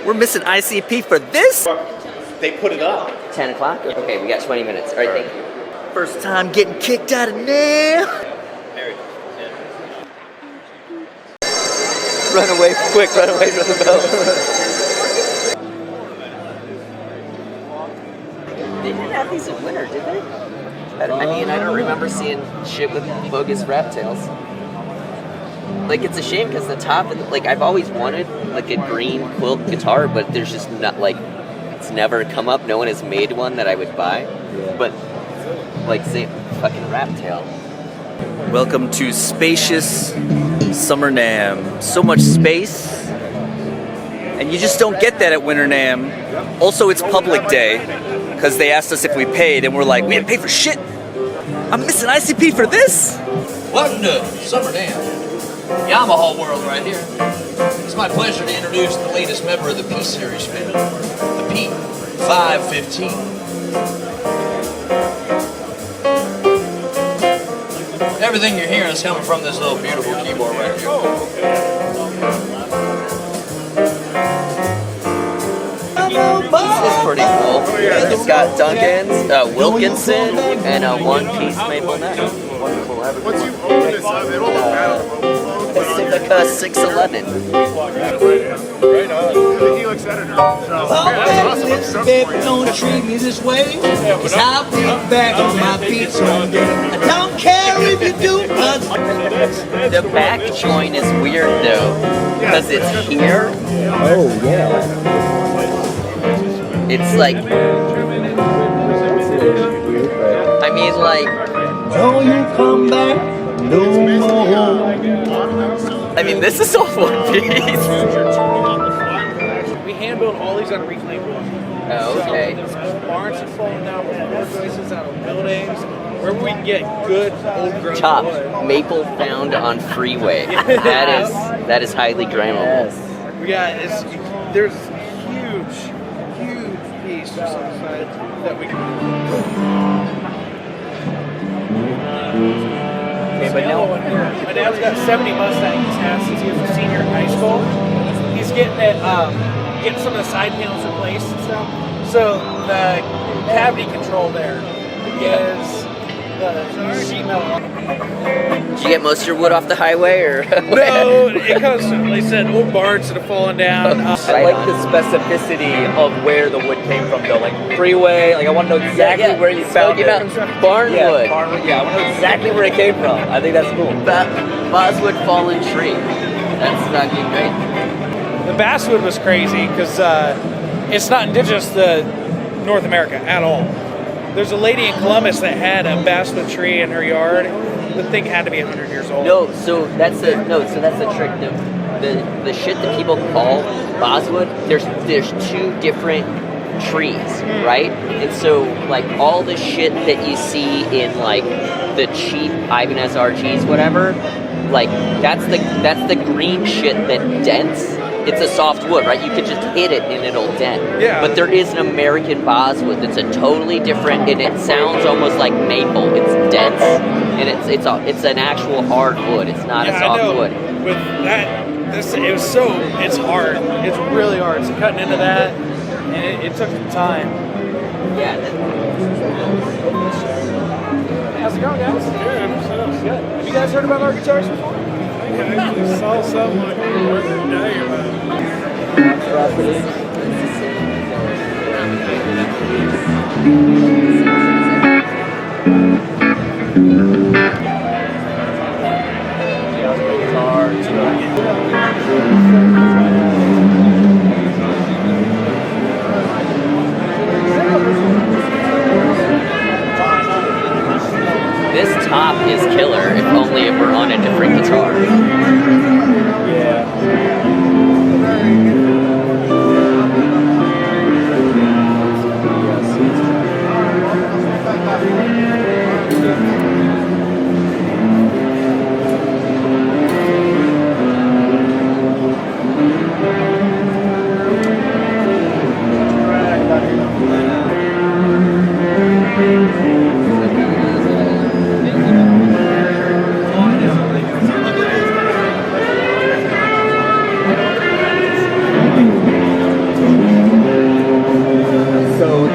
We're missing ICP for this? They put it up. 10 o'clock? Okay, we got 20 minutes. All right, thank you. First time getting kicked out of NAMM. Run away, quick, run away from the bell. They didn't have these in winter, did they? I mean, I don't remember seeing shit with bogus rat tails. Like, it's a shame because the top, like, I've always wanted, like, a green quilt guitar, but there's just not, like, it's never come up. No one has made one that I would buy. Yeah. But, like, say, fucking rat tail. Welcome to spacious Summer NAMM. So much space. And you just don't get that at Winter NAMM. Also, it's public day, because they asked us if we paid, and we're like, we didn't pay for shit. I'm missing ICP for this. Welcome to Summer NAMM. Yamaha world right here. It's my pleasure to introduce the latest member of the P Series family, the P515. Everything you're hearing is coming from this little beautiful keyboard right here. This is pretty cool. It's got Duncan's, Wilkinson, and a one-piece maple neck. Once you open this up, it'll look bad. Pacifica 611. Right on. The Helix editor. So, that's awesome. Don't treat me this way, cause I'll be back on my feet someday. I don't care if you do, cause The back joint is weird though, because it's here. Oh, yeah. It's like, I mean, like, don't you come back no more. I mean, this is all one piece. We hand build all these on reclaimed wood. Oh, okay. So there's barns that fall down with wood choices out of buildings, where we can get good old growth Top wood. maple found on freeway. That is highly grammable. We got there's huge piece of some side that we can. Okay, but now My dad's got 70 Mustangs he's had since he was a senior in high school. He's getting it, getting some of the side panels replaced and stuff. So the cavity control there is the sheet metal. did you get most of your wood off the highway, or? No, it comes from, like I said, old barns that have fallen down. I like the specificity of where the wood came from, though. Like freeway, like I want to know exactly where you found it. Barnwood. Yeah, barnwood. Yeah, I want to know exactly where it came from. I think that's cool. Boswood fallen tree. That's fucking great. The basswood was crazy because it's not indigenous to North America at all. There's a lady in Columbus that had a basswood tree in her yard. The thing had to be 100 years old. So that's the trick. The shit that people call Boswood, there's two different trees, right? And so like all the shit that you see in like the cheap Ibanez RGs, whatever, like that's the green shit that dents. It's a soft wood, right? You could just hit it and it'll dent. Yeah. But there is an American Boswood that's a totally different, and it sounds almost like maple. It's dense, and it's an actual hard wood. It's not a soft wood. With that, it's hard. It's really hard. So cutting into that, and it took some time. Yeah. How's it going, guys? Good. Have you guys heard about our guitars before? I actually saw something like the other day about This top is killer, if only it were on a different guitar.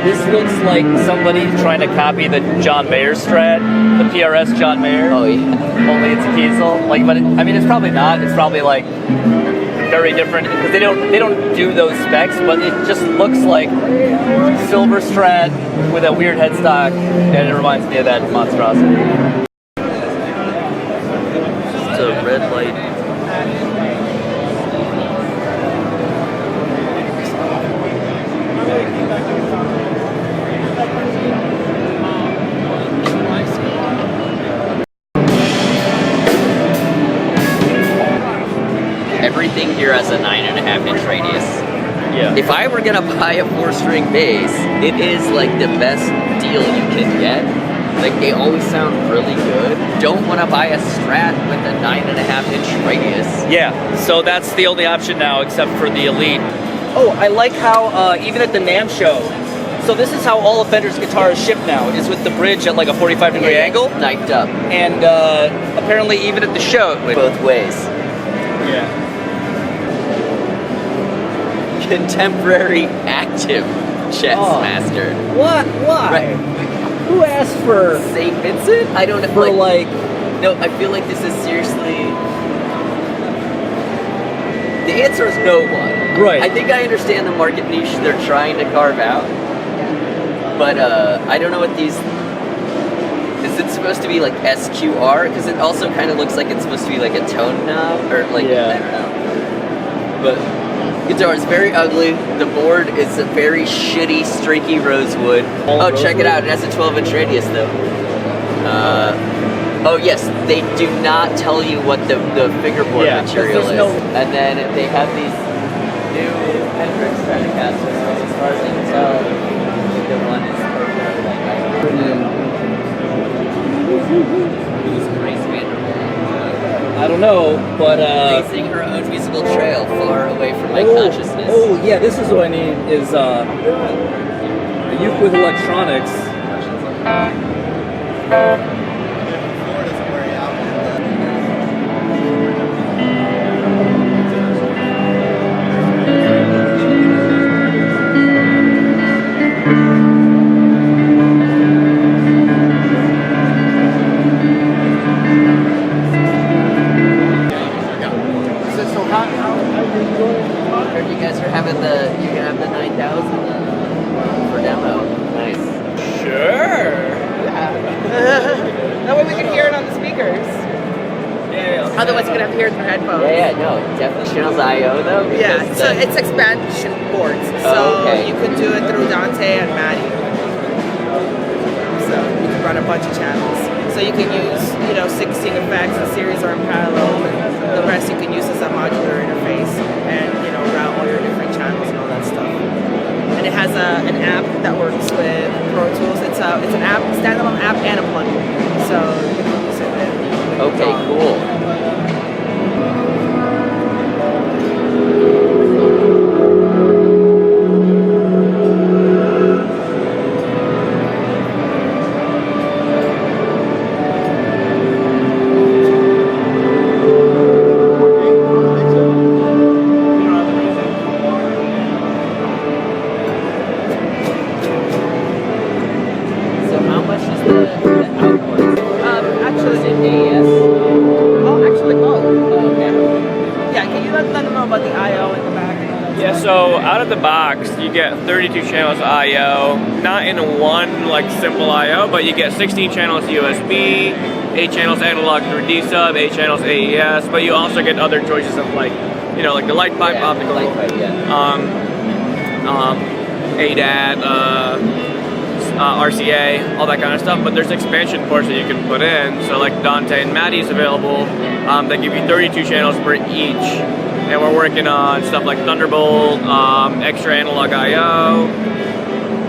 This looks like somebody trying to copy the John Mayer Strat, the PRS John Mayer. Oh yeah. Only it's a Kiesel. Like, but I mean, it's probably not. It's probably like very different because they don't do those specs, but it just looks like silver Strat with a weird headstock, and it reminds me of that monstrosity. Just a red light. Everything here has a 9.5-inch radius. Yeah. If I were gonna buy a 4-string bass, it is like the best deal you can get. Like, they always sound really good. Don't want to buy a Strat with a 9.5-inch radius. Yeah, so that's the only option now, except for the Elite. Oh, I like how even at the NAMM show, so this is how all of Fender's guitars ship now, is with the bridge at like a 45-degree angle. Knifed up. And apparently even at the show. Both ways. Yeah. Contemporary active chess master. What? Why? Right. Who asked for St. Vincent? I don't know. for like No, I feel like this is seriously. The answer is no one. Right. I think I understand the market niche they're trying to carve out, but I don't know what these. Is it supposed to be like SQR? Because it also kind of looks like it's supposed to be like a tone knob or like Yeah. I don't know. But guitar is very ugly. The board is a very shitty, streaky rosewood. Oh, check it out. It has a 12-inch radius though. Oh yes, they do not tell you what the fingerboard material is. And then they have these new Hendrix Stratocasters, so as far as I can tell, the one is who's Grace Vanderbilt? I don't know, but Tracing her own musical trail far away from my consciousness. Oh yeah, this is what I need is a uke with electronics. Heard you guys are having you can have the 9000 for demo. Nice. Sure. That way we can hear it on the speakers. Otherwise, you're gonna have to hear it through headphones. Yeah, no, definitely. Channels IO though. Yeah, because so it's expansion boards. So Oh, okay. you could do it through Dante and Maddie. So you can run a bunch of channels. So you can use, 16 effects in series or in parallel, and the rest you can use as a modular interface and, route all your different channels and all that stuff. And it has an app that works with Pro Tools. It's an app, standalone app and a plugin. So you can use it with Okay, cool. So how much is the output? Is it AES? Oh, actually both. Oh, okay. Yeah, can you let them know about the I/O in the back? Yeah, so out of the box, you get 32 channels I/O, not in one like simple I/O, but you get 16 channels USB, 8 channels analog through D-sub, 8 channels AES, but you also get other choices of like the light pipe, Yeah, optical, light pipe, yeah. ADAT, RCA, all that kind of stuff, but there's expansion ports that you can put in, so like Dante and Maddie is available, that give you 32 channels for each, and we're working on stuff like Thunderbolt, extra analog I/O,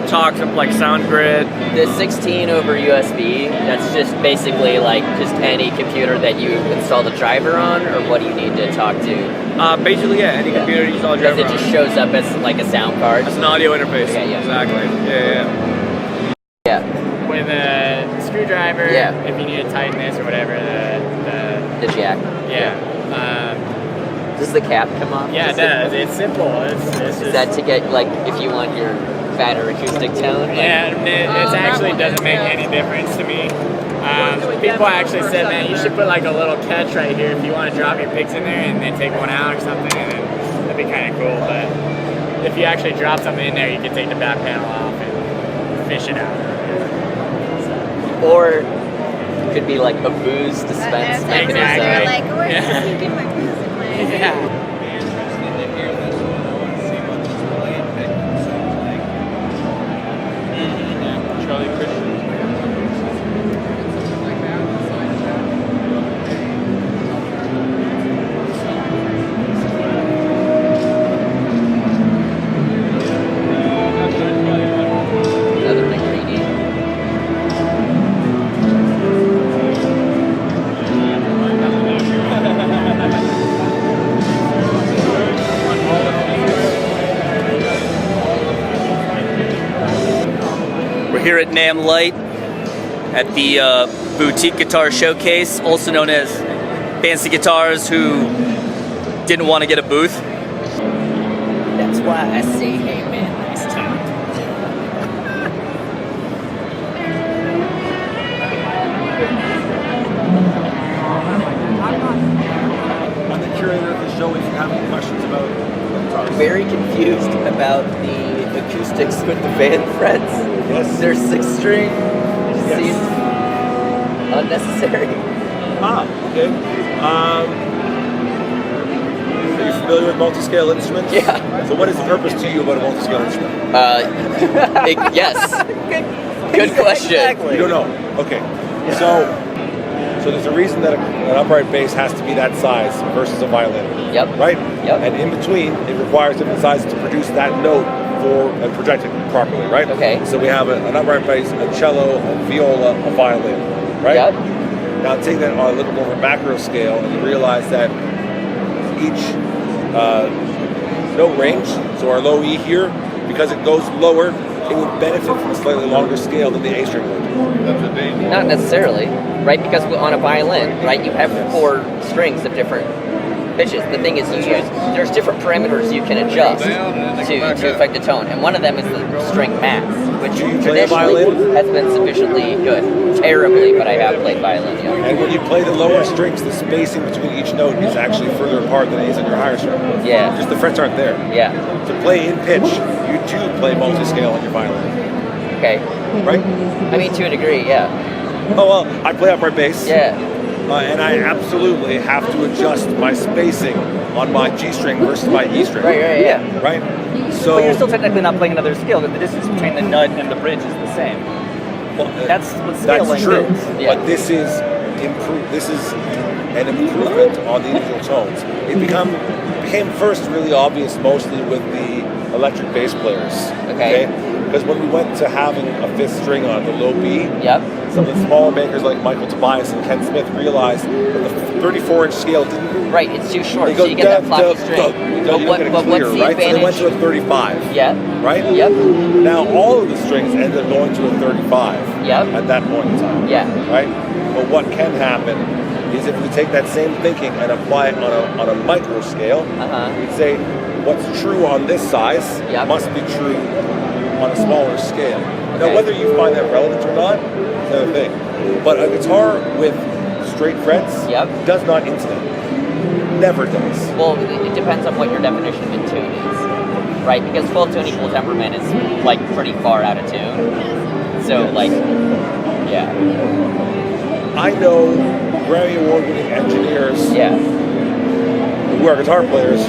talks of like SoundGrid. The 16 over USB, that's just basically like just any computer that you install the driver on, or what do you need to talk to? Basically, yeah, any computer you install a driver Because it just on. shows up as like a sound card. It's an audio interface. Okay, yeah. Exactly. Yeah. Yeah. With a screwdriver, Yeah. if you need to tighten this or whatever, The jack. yeah. Does the cap come off? Yeah, it does. It's simple. It's Is just, that to get like if you want your fatter acoustic tone. Yeah, it actually doesn't make any difference to me. People actually said, man, you should put like a little catch right here if you want to drop your picks in there and then take one out or something, and then that'd be kind of cool. But if you actually drop something in there, you can take the back panel off and fish it out. Or it could be like a booze dispense mechanism. Exactly. Like, where Yeah. did you get my music? Yeah. Charlie Christian. Another McCready. We're here at NAMM Light at the Boutique Guitar Showcase, also known as Fancy Guitars Who Didn't Want to Get a Booth. That's why I say, hey man, nice time. I'm the curator of the show. If you have any questions about guitars. Very confused about the acoustics with the band frets. Yes. They're 6-string. Yes. Seems unnecessary. Okay. Are you familiar with multi-scale instruments? Yeah. So what is the purpose to you about a multi-scale instrument? Yes. Good question. You don't know. Okay. So there's a reason that an upright bass has to be that size versus a violin. Yep. Right? Yep. And in between, it requires different sizes to produce that note for and project it properly, right? Okay. So we have an upright bass, a cello, a viola, a violin, right? Yep. Now take that on a little more of a macro scale, and you realize that each note range, so our low E here, because it goes lower, it would benefit from a slightly longer scale than the A string would. Not necessarily, right? Because on a violin, right, you have 4 strings of different pitches. The thing is, there's different parameters you can adjust to affect the tone, and one of them is the string mass, which Do you play traditionally violin? has been sufficiently good. Terribly, but I have played violin. Yeah. And when you play the lower strings, the spacing between each note is actually further apart than it is on your higher string. Yeah. Just the frets aren't there. Yeah. To play in pitch, you do play multi-scale on your violin, Okay. right? I mean, to a degree, yeah. Oh well, I play upright bass. Yeah. And I absolutely have to adjust my spacing on my G string versus my E string. Right, yeah. Right? So But you're still technically not playing another scale. The distance between the nut and the bridge is the same. well, That's what scaling that's true. is. Yeah. But this is an improvement on the individual tones. It became first really obvious mostly with the electric bass players. Okay. Because when we went to having a 5th string on the low B, Yep. some of the smaller makers like Michael Tobias and Ken Smith realized that the 34-inch scale didn't. Right, it's too short, They so go you get that floppy duh, string. duh, you don't get it But clear, what's the right? So they went advantage? to a 35. Yeah. Right? Yep. Now all of the strings ended up going to a 35 Yep. at that point in time. Yeah. Right? But what can happen is if we take that same thinking and apply it on a micro scale, Uh-huh. we'd say what's true on this size Yep. must be true on a smaller scale. Now Okay. whether you find that relevant or not, is another thing. But a guitar with straight frets Yep. does not intonate. Never does. Well, it depends on what your definition of in tune is, right? Because full tune equal temperament is like pretty far out of tune. So like, yeah, I know Grammy Award-winning engineers yeah, who are guitar players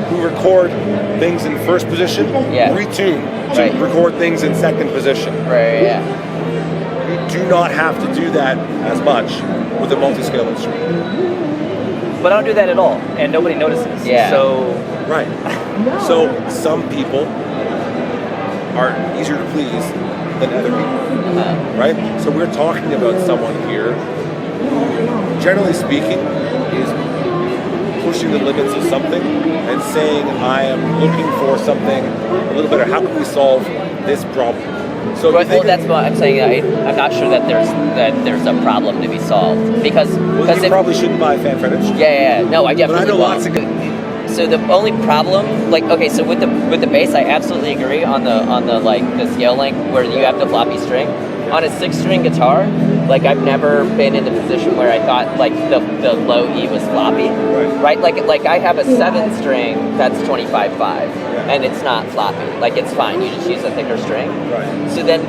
who record things in first position, Yeah. retune to Right. record things in second position. right, yeah. You do not have to do that as much with a multi-scale instrument. But I don't do that at all, and nobody notices. Yeah. So Right. So some people are easier to please than other people. Right? So we're talking about someone here who, generally speaking, is pushing the limits of something and saying, I am looking for something a little better. How can we solve this problem? So if you Well, think that's what I'm saying. I'm not sure that there's a problem to be solved because well, you if, probably shouldn't buy a fan instrument. yeah, no, I But I definitely know lots of won't. So the only problem, like, okay, so with the bass, I absolutely agree on the like the scale length where you have the floppy string. On a 6-string guitar, like I've never been in a position where I thought like the low E was floppy, right? Like I have a 7-string that's 25/5, and it's not floppy. Like it's fine. You just use a thicker string. Right. So then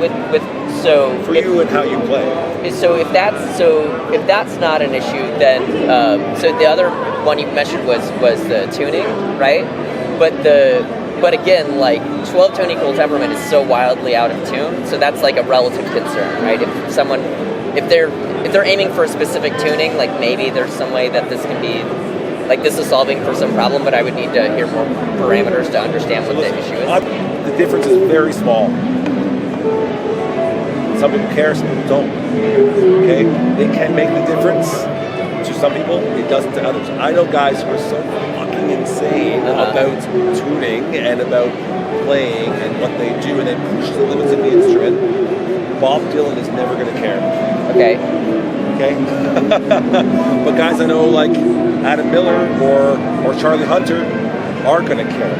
for you and how you play. So if that's not an issue, then so the other one you mentioned was the tuning, right? But again, like 12-tone equal temperament is so wildly out of tune, so that's like a relative concern, right? If they're aiming for a specific tuning, like maybe there's some way that this can be, like this is solving for some problem, but I would need to hear more parameters to understand what the issue is. The difference is very small. Some people care, some people don't. Okay? They can make the difference. To some people, it doesn't to others. I know guys who are so fucking insane about tuning and about playing and what they do, and they push the limits of the instrument. Bob Dylan is never going to care. Okay. But guys I know like Adam Miller or Charlie Hunter are going to care.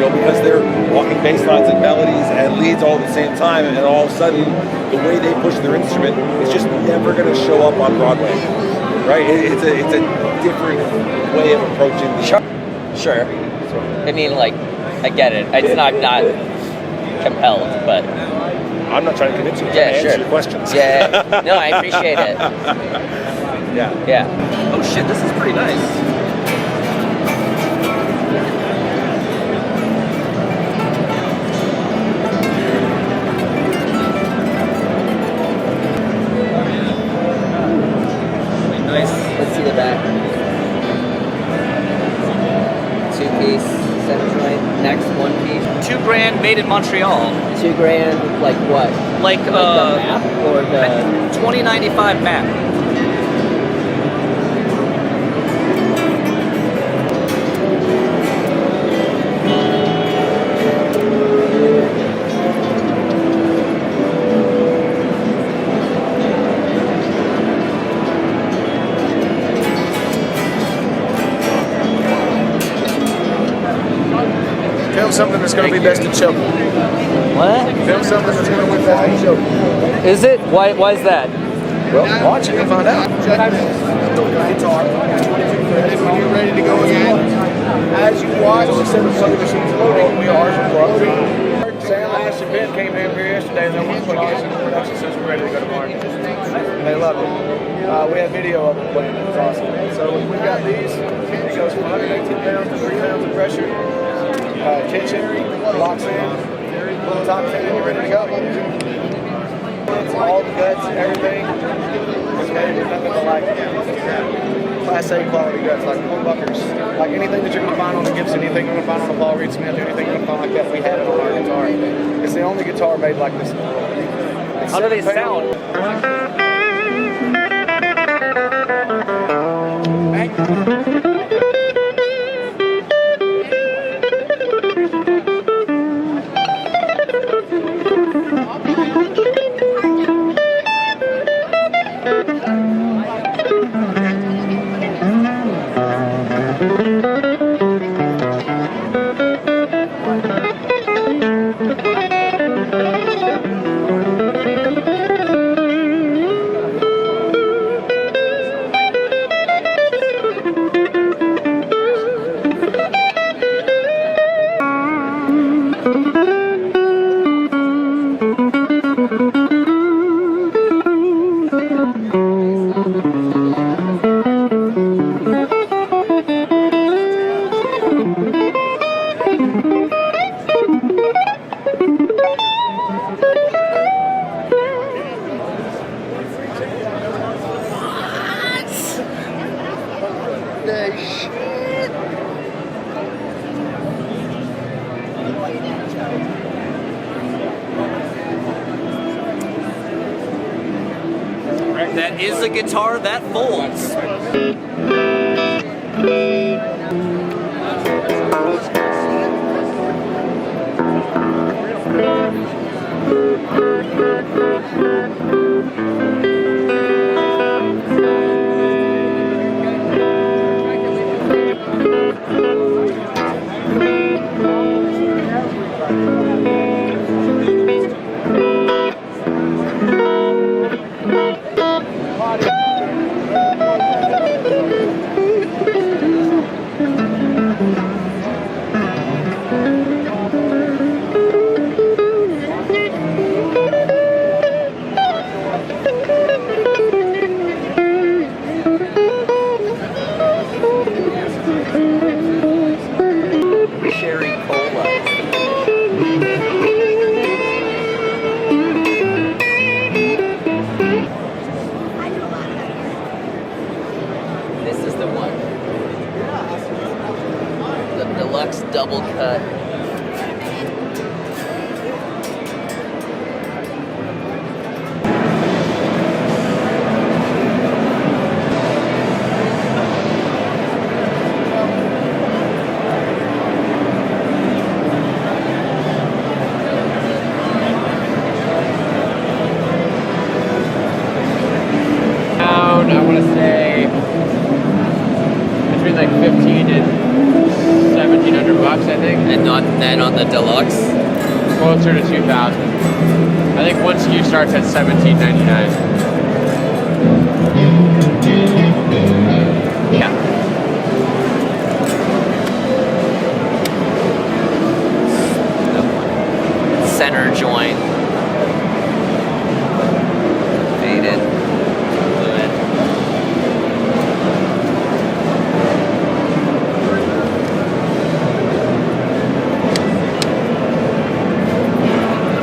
Because they're walking bass lines and melodies and leads all at the same time, and all of a sudden, the way they push their instrument is just never going to show up on Broadway. Right? It's a different way of approaching the Sure. I mean, like, I get it. It's not compelled, but I'm not trying to convince you. I'm trying to answer your questions. Yeah. No, I appreciate it. Yeah. Oh shit, this is pretty nice. Let's see the back. 2-piece, center joint. Next, 1-piece. $2,000 made in Montreal. $2,000, like what? Like the map or the 2095 map. Film something that's going to be best in show. What? Film something that's going to win best in show. Is it? Why is that? Well, watch it and find out. Guitar, 22 frets. When you're ready to go again, as you watch the 7-plug machines loading, we are from Sam Ash and Ben came in here yesterday and they want to plug in some production since we're ready to go to market. They love it. We have video of it playing. It's awesome. So we've got these. It goes from 118 pounds to 3 pounds of pressure. Tension, locks in, top 10, and you're ready to go. It's all the guts, everything. It's made with nothing but like Class A quality guts, like humbuckers, like anything that you're going to find on a Gibson, anything you're going to find on a Paul Reed Smith, anything you're going to find like that, we have it on our guitar. It's the only guitar made like this in the world. How do they sound? That is a guitar that folds. And then on the deluxe, Closer to 2,000. I think one SKU starts at $17.99. yeah. Center joint. Faded. Fluid.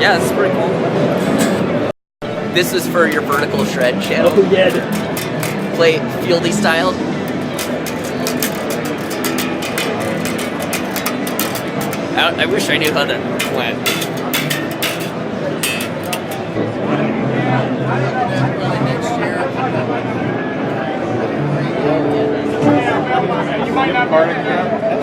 Yeah, this is pretty cool. This is for your vertical shred channel. Oh yeah. Play fieldy style. I wish I knew how that went. You might not